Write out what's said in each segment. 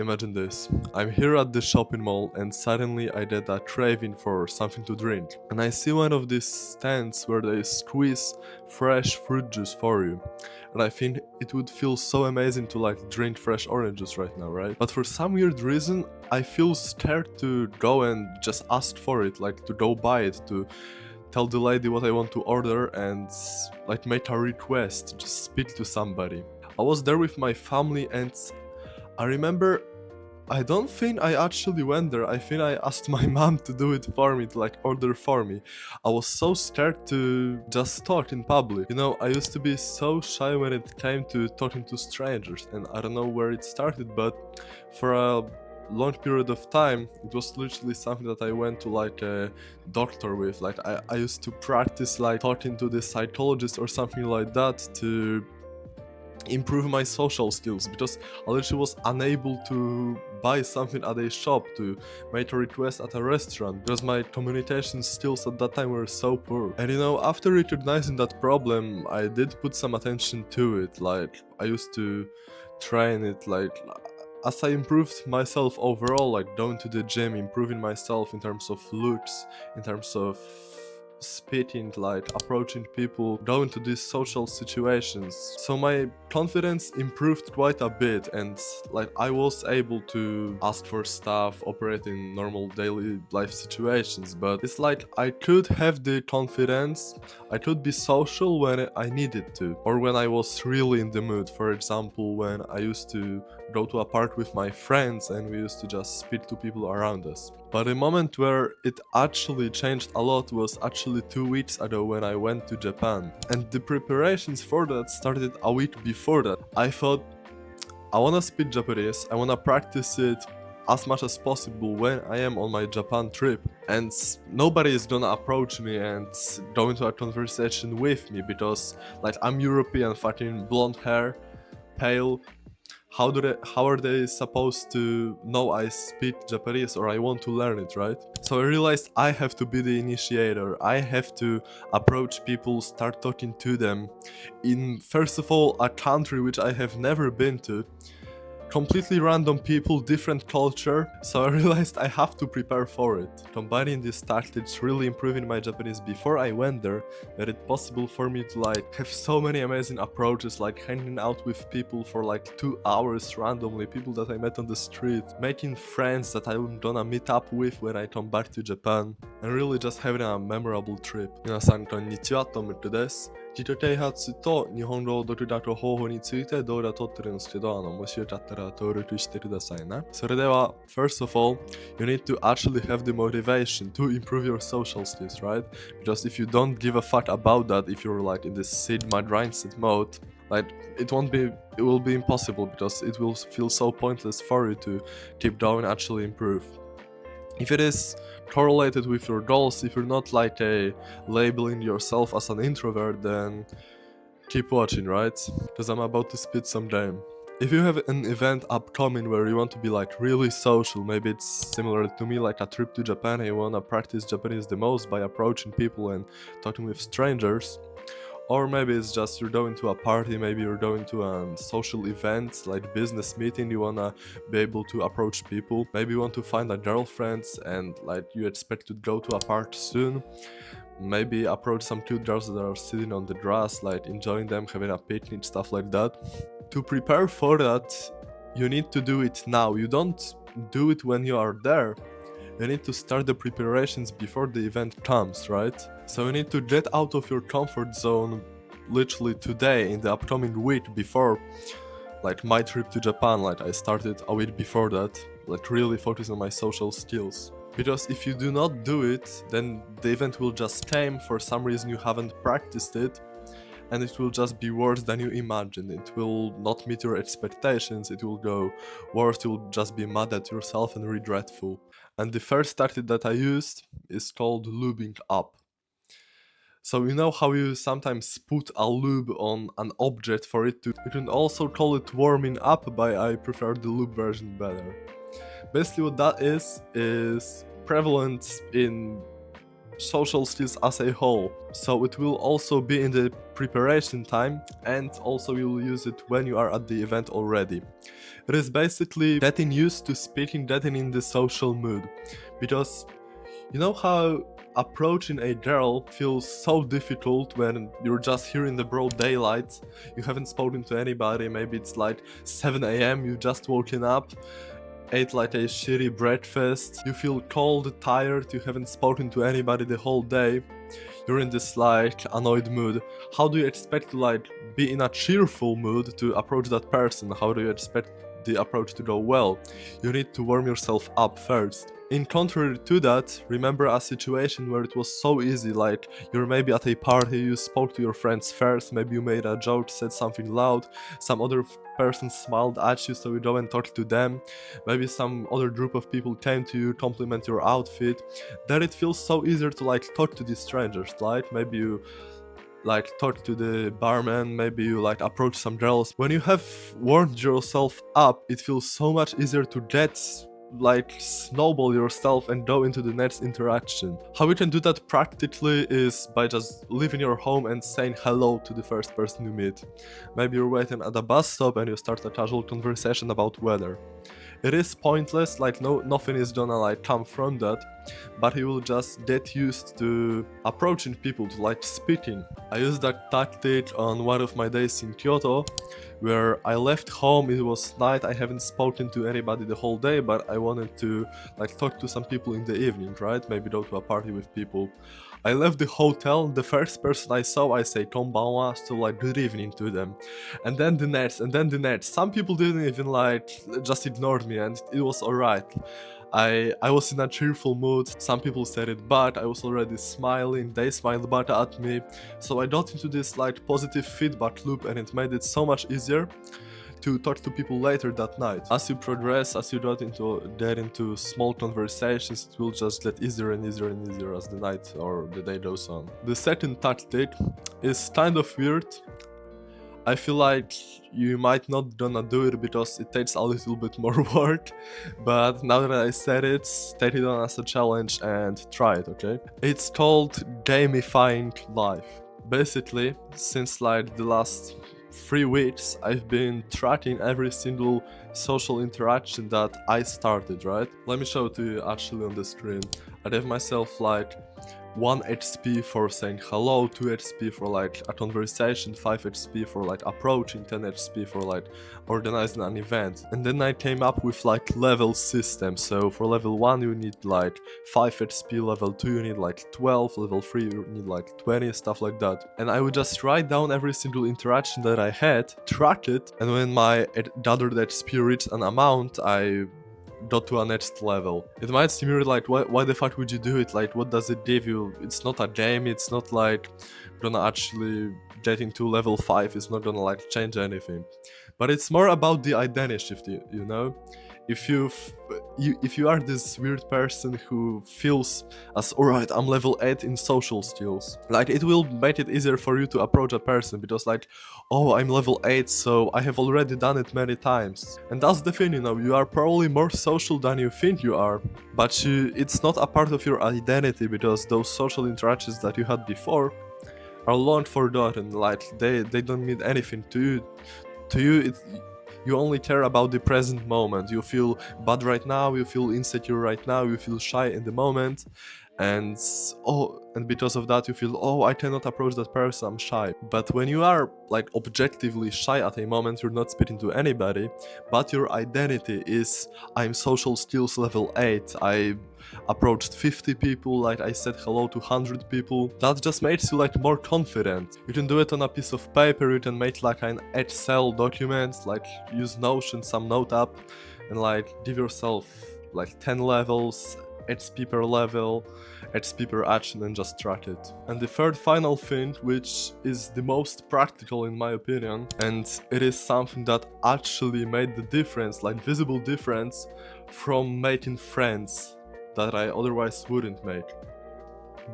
Imagine this. I'm here at the shopping mall and suddenly I get a craving for something to drink. And I see one of these stands where they squeeze fresh fruit juice for you. And I think it would feel so amazing to drink fresh orange juice right now, right? But for some weird reason, I feel scared to go and just ask for it, to go buy it, to tell the lady what I want to order and make a request, just speak to somebody. I was there with my family and I remember I don't think I actually went there. I think I asked my mom to do it for me, to order for me. I was so scared to just talk in public. I used to be so shy when it came to talking to strangers, and I don't know where it started, but for a long period of time, it was literally something that I went to a doctor with. I used to practice talking to the psychologist or something like that to improve my social skills, because I literally was unable to buy something at a shop, to make a request at a restaurant, because my communication skills at that time were so poor. And after recognizing that problem, I did put some attention to it. I used to train it, as I improved myself overall, going to the gym, improving myself in terms of looks, in terms of speaking, approaching people, going to these social situations. So my confidence improved quite a bit, and I was able to ask for stuff, operate in normal daily life situations. But it's I could have the confidence, I could be social when I needed to, or when I was really in the mood. For example, when I used to go to a park with my friends and we used to just speak to people around us. But the moment where it actually changed a lot was actually 2 weeks ago when I went to Japan. And the preparations for that started a week before that. I thought, I wanna speak Japanese, I wanna practice it as much as possible when I am on my Japan trip. And nobody is gonna approach me and go into a conversation with me because I'm European, fucking blonde hair, pale. How are they supposed to know I speak Japanese or I want to learn it, right? So I realized I have to be the initiator. I have to approach people, start talking to them in, first of all, a country which I have never been to. Completely random people, different culture, so I realized I have to prepare for it. Combining these tactics, really improving my Japanese before I went there, made it possible for me to have so many amazing approaches, hanging out with people for 2 hours randomly, people that I met on the street, making friends that I'm gonna meet up with when I come back to Japan, and really just having a memorable trip. 皆さんこんにちは、トムクです。自己啓発と日本語を独学方法について動画撮ってるんですけど、もしよかったら登録してくださいね。それでは、first of all, you need to actually have the motivation to improve your social skills, right? Because if you don't give a fuck about that, if you're in this Sigma grindset mode, it will be impossible, because it will feel so pointless for you to keep going and actually improve. If it is correlated with your goals, if you're not labeling yourself as an introvert, then keep watching, right? Because I'm about to spit some game. If you have an event upcoming where you want to be really social, maybe it's similar to me, a trip to Japan, and you wanna practice Japanese the most by approaching people and talking with strangers. Or maybe it's just you're going to a party, maybe you're going to a social event, business meeting, you wanna be able to approach people. Maybe you want to find a girlfriend and you expect to go to a park soon. Maybe approach some cute girls that are sitting on the grass, enjoying them, having a picnic, stuff like that. To prepare for that, you need to do it now. You don't do it when you are there. You need to start the preparations before the event comes, right? So you need to get out of your comfort zone literally today, in the upcoming week before my trip to Japan. I started a week before that, really focus on my social skills. Because if you do not do it, then the event will just came, for some reason you haven't practiced it, and it will just be worse than you imagined. It will not meet your expectations, it will go worse, you will just be mad at yourself and regretful. And the first tactic that I used is called lubing up. So you know how you sometimes put a lube on an object for it to... You can also call it warming up, but I prefer the lube version better. Basically what that is prevalent in social skills as a whole. So it will also be in the preparation time, and also you will use it when you are at the event already. It is basically getting used to speaking, getting in the social mood. Because you know how approaching a girl feels so difficult when you're just here in the broad daylight, you haven't spoken to anybody, maybe it's like 7 a.m, you just woken up, ate like a shitty breakfast, you feel cold, tired, you haven't spoken to anybody the whole day, you're in this like annoyed mood. How do you expect to like be in a cheerful mood to approach that person? How do you expect the approach to go well? You need to warm yourself up first. In contrary to that, remember a situation where it was so easy, like you're maybe at a party, you spoke to your friends first, maybe you made a joke, said something loud, some other person smiled at you so you go and talk to them, maybe some other group of people came to you, compliment your outfit, then it feels so easier to like talk to these strangers, right? Maybe you like talk to the barman, maybe you like approach some girls. When you have warmed yourself up, it feels so much easier to get like snowball yourself and go into the next interaction. How you can do that practically is by just leaving your home and saying hello to the first person you meet. Maybe you're waiting at a bus stop and you start a casual conversation about weather. It is pointless, like nothing is gonna like come from that, but you will just get used to approaching people, to like speaking. I used that tactic on one of my days in Kyoto, where I left home, it was night, I haven't spoken to anybody the whole day, but I wanted to like talk to some people in the evening, right? Maybe go to a party with people. I left the hotel, the first person I saw, I say konbanwa, so like good evening to them. And then the next, and then the next. Some people didn't even like, just ignored me, and it was alright. I was in a cheerful mood, some people said it but I was already smiling, they smiled back at me, so I got into this like positive feedback loop and it made it so much easier to talk to people later that night. As you progress, as you get into small conversations, it will just get easier and easier and easier as the night or the day goes on. The second tactic is kind of weird. I feel like you might not gonna do it because it takes a little bit more work, but now that I said it, take it on as a challenge and try it, okay? It's called Gamifying life. Basically, since like the last 3 weeks, I've been tracking every single social interaction that I started, right? Let me show it to you actually on the screen. I gave myself like 1 HP for saying hello, 2 HP for like a conversation, 5 HP for like approaching, 10 HP for like organizing an event. And then I came up with like level system. So for level 1 you need like 5 HP, level 2 you need like 12, level 3 you need like 20, stuff like that. And I would just write down every single interaction that I had, track it, and when my gathered HP reached an amount, I got to a next level. It might seem weird, like why the fuck would you do it? Like what does it give you? It's not a game, it's not like gonna actually get into level 5, it's not gonna like change anything. But it's more about the identity shift, you know? If you are this weird person who feels as alright, I'm level 8 in social skills, like it will make it easier for you to approach a person because like, oh, I'm level 8, so I have already done it many times. And that's the thing, you know, you are probably more social than you think you are, but it's not a part of your identity because those social interactions that you had before are long forgotten, like they don't mean anything to you. You only care about the present moment. You feel bad right now, you feel insecure right now, you feel shy in the moment, and because of that you feel, oh, I cannot approach that person, I'm shy. But when you are like objectively shy at a moment, you're not speaking to anybody, but your identity is, I'm social skills level 8, I approached 50 people, like I said hello to 100 people. That just makes you like more confident. You can do it on a piece of paper, you can make like an Excel document, like use Notion, some note app, and like give yourself like 10 levels, HP per level, HP per action, and just track it. And the third final thing, which is the most practical in my opinion, and it is something that actually made the difference, like visible difference from making friends that I otherwise wouldn't make.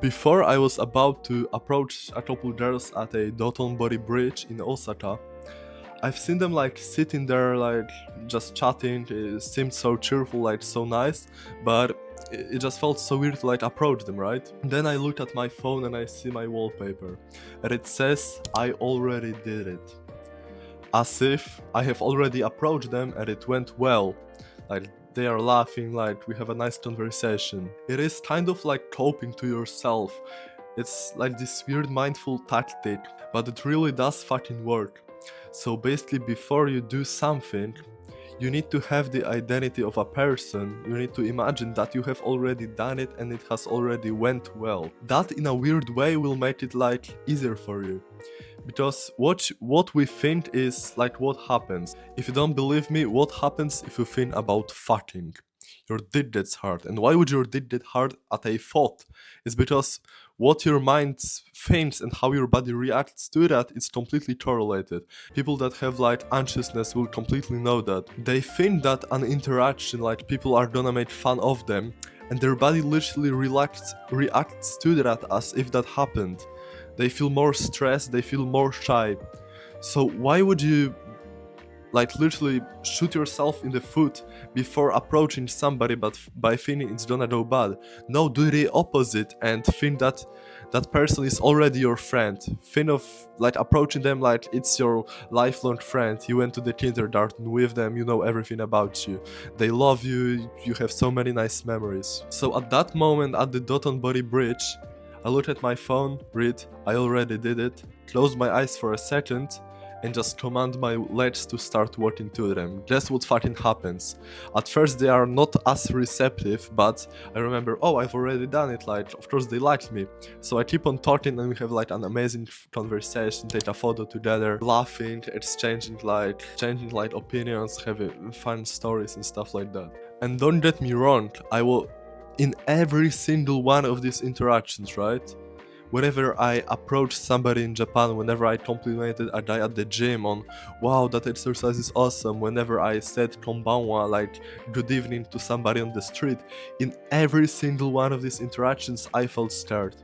Before I was about to approach a couple girls at a Dotonbori bridge in Osaka, I've seen them like sitting there like just chatting, it seemed so cheerful, like so nice, but it just felt so weird to like approach them, right? And then I looked at my phone and I see my wallpaper, and it says I already did it. As if I have already approached them and it went well. Like they are laughing, like we have a nice conversation. It is kind of like coping to yourself. It's like this weird mindful tactic, but it really does fucking work. So basically, before you do something, you need to have the identity of a person. You need to imagine that you have already done it and it has already went well. That in a weird way will make it like easier for you. Because what we think is like what happens. If you don't believe me, what happens if you think about fucking? Your dick gets hard. And why would your dick get hard at a thought? It's because what your mind thinks and how your body reacts to that is completely correlated. People that have like anxiousness will completely know that. They think that an interaction, like people are gonna make fun of them, and their body literally reacts to that as if that happened. They feel more stressed, they feel more shy. So why would you like literally shoot yourself in the foot before approaching somebody but by thinking it's gonna go bad? No, do the opposite and think that that person is already your friend. Think of like approaching them like it's your lifelong friend. You went to the kindergarten with them, you know everything about you. They love you, you have so many nice memories. So at that moment at the Doton Body Bridge, I looked at my phone, read, I already did it, closed my eyes for a second, and just command my legs to start walking to them. Guess what fucking happens? At first they are not as receptive, but I remember, oh, I've already done it, like, of course they liked me. So I keep on talking and we have like an amazing conversation, take a photo together, laughing, exchanging like opinions, having fun stories and stuff like that. And don't get me wrong, I will, in every single one of these interactions, right? Whenever I approached somebody in Japan, whenever I complimented a guy at the gym on, wow, that exercise is awesome, whenever I said konbanwa, like good evening to somebody on the street, in every single one of these interactions I felt scared.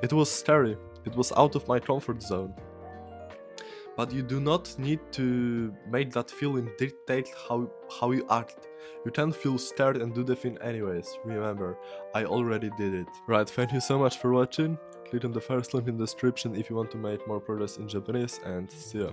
It was scary. It was out of my comfort zone. But you do not need to make that feeling dictate how you act. You can feel scared and do the thing anyways. Remember, I already did it. Right, thank you so much for watching. Click on the first link in the description if you want to make more progress in Japanese, and see ya.